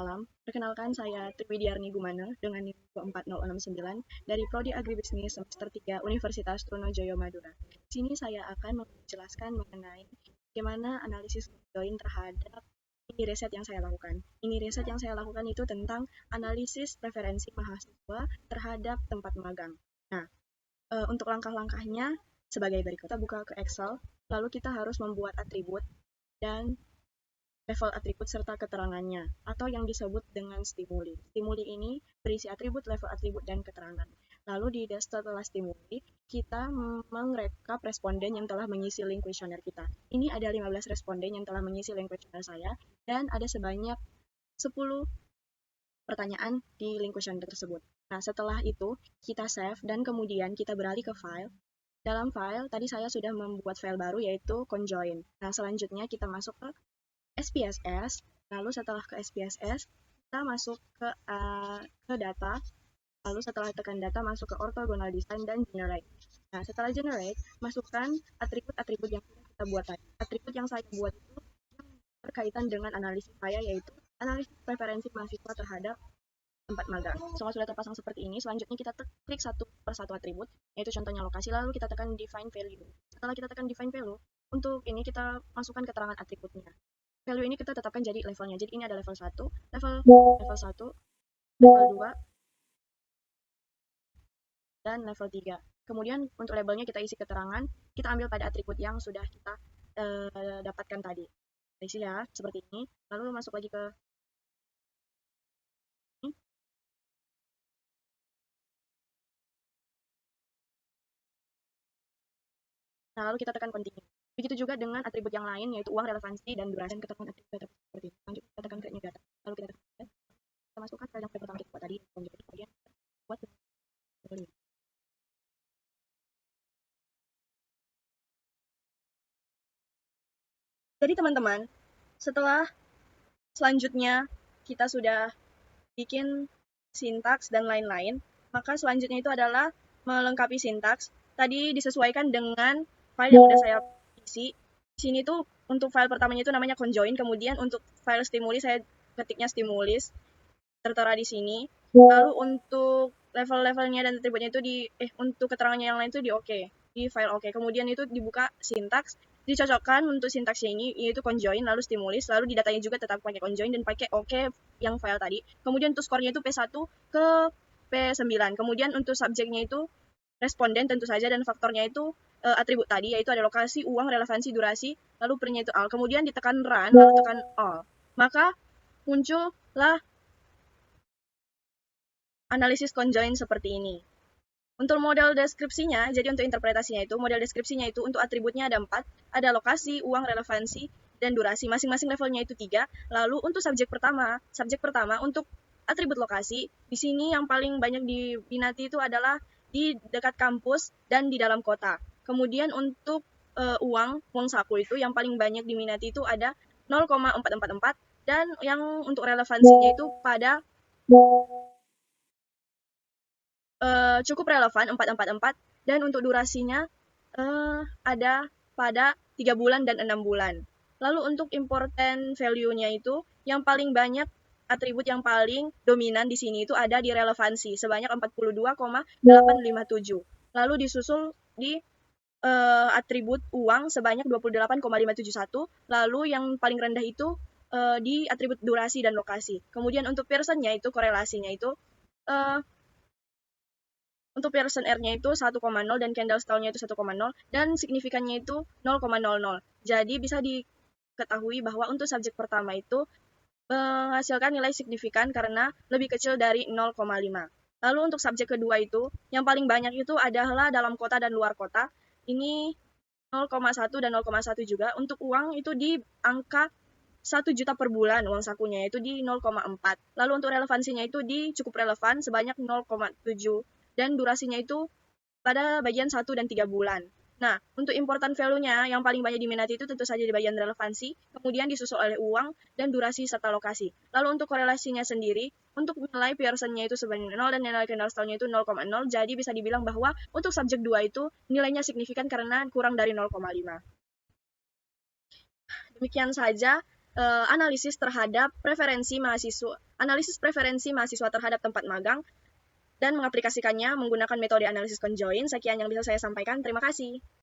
malam. Perkenalkan, saya Triwidiarni Gumana dengan NIM 24069 dari Prodi Agribisnis semester 3 Universitas Trunojoyo Madura. Di sini saya akan menjelaskan mengenai bagaimana analisis conjoin terhadap ini riset yang saya lakukan. Ini riset yang saya lakukan itu tentang analisis preferensi mahasiswa terhadap tempat magang. Nah, untuk langkah-langkahnya sebagai berikut. Kita buka ke Excel, lalu kita harus membuat atribut dan level atribut serta keterangannya, atau yang disebut dengan stimuli. Stimuli ini berisi atribut, level atribut, dan keterangan. Lalu setelah stimuli, kita mengrekap responden yang telah mengisi link kuesioner kita. Ini ada 15 responden yang telah mengisi link kuesioner saya, dan ada sebanyak 10 pertanyaan di link kuesioner tersebut. Nah, setelah itu, kita save, dan kemudian kita beralih ke file. Dalam file, tadi saya sudah membuat file baru, yaitu conjoin. Nah, selanjutnya kita masuk ke SPSS, lalu setelah ke SPSS, kita masuk ke data, lalu setelah tekan data, masuk ke orthogonal design dan generate. Nah, setelah generate, masukkan atribut-atribut yang kita buat tadi. Atribut yang saya buat itu berkaitan dengan analisis saya, yaitu analisis preferensi mahasiswa terhadap tempat magang. Soal sudah terpasang seperti ini, selanjutnya kita klik satu per satu atribut, yaitu contohnya lokasi, lalu kita tekan define value. Setelah kita tekan define value, untuk ini kita masukkan keterangan atributnya. Value ini kita tetapkan jadi levelnya. Jadi ini ada level 1, level 1, level 2, dan level 3. Kemudian untuk labelnya kita isi keterangan, kita ambil pada atribut yang sudah kita dapatkan tadi. Isi ya, seperti ini. Lalu masuk lagi ke ini. Nah, lalu kita tekan continue. Begitu juga dengan atribut yang lain, yaitu uang, relevansi, dan durasi, dan keterangan atribut data seperti ini. Lanjut, kita tekan create new data. Lalu kita tekan kita masukkan file yang pertama kita buat tadi, kemudian buat value. Jadi teman-teman, setelah selanjutnya kita sudah bikin sintaks dan lain-lain, maka selanjutnya itu adalah melengkapi sintaks. Tadi disesuaikan dengan file yang sudah saya isi. Di sini tuh untuk file pertamanya itu namanya conjoin, kemudian untuk file stimuli saya ketiknya stimulis, tertera di sini. Lalu untuk level-levelnya dan atributnya itu untuk keterangannya yang lain itu di file oke. Kemudian itu dibuka sintaks, dicocokkan untuk sintaksnya ini, yaitu conjoin, lalu stimulis, lalu di datanya juga tetap pakai conjoin dan pakai oke yang file tadi. Kemudian untuk skornya itu P1 ke P9. Kemudian untuk subjeknya itu responden tentu saja, dan faktornya itu atribut tadi, yaitu ada lokasi, uang, relevansi, durasi, lalu pernya itu all. Kemudian ditekan run, lalu tekan all. Maka muncullah analisis conjoin seperti ini. Untuk model deskripsinya, jadi untuk interpretasinya itu, model deskripsinya itu untuk atributnya ada 4, ada lokasi, uang, relevansi, dan durasi. Masing-masing levelnya itu 3. Lalu untuk subjek pertama untuk atribut lokasi, di sini yang paling banyak diminati itu adalah di dekat kampus dan di dalam kota. Kemudian untuk uang saku itu yang paling banyak diminati itu ada 0,444, dan yang untuk relevansinya itu pada cukup relevan 444, dan untuk durasinya ada pada 3 bulan dan 6 bulan. Lalu untuk important value-nya itu yang paling banyak atribut yang paling dominan di sini itu ada di relevansi sebanyak 42,857. Lalu disusul di atribut uang sebanyak 28,571. Lalu yang paling rendah itu di atribut durasi dan lokasi. Kemudian untuk Pearson-nya itu korelasinya itu untuk Pearson R-nya itu 1,0 dan Kendall-Stahl-nya itu 1,0 dan signifikannya itu 0,00. Jadi bisa diketahui bahwa untuk subjek pertama itu menghasilkan nilai signifikan karena lebih kecil dari 0,5. Lalu untuk subjek kedua itu yang paling banyak itu adalah dalam kota dan luar kota. Ini 0,1 dan 0,1 juga. Untuk uang itu di angka 1 juta per bulan uang sakunya, itu di 0,4. Lalu untuk relevansinya itu di cukup relevan sebanyak 0,7. Dan durasinya itu pada bagian 1 dan 3 bulan. Nah, untuk important value-nya yang paling banyak diminati itu tentu saja di bagian relevansi, kemudian disusul oleh uang dan durasi serta lokasi. Lalu untuk korelasinya sendiri, untuk nilai Pearson-nya itu sebanyak 0 dan nilai Kendall-Stahl-nya itu 0,0, jadi bisa dibilang bahwa untuk subjek 2 itu nilainya signifikan karena kurang dari 0,5. Demikian saja analisis preferensi mahasiswa terhadap tempat magang dan mengaplikasikannya menggunakan metode analisis conjoint. Sekian yang bisa saya sampaikan. Terima kasih.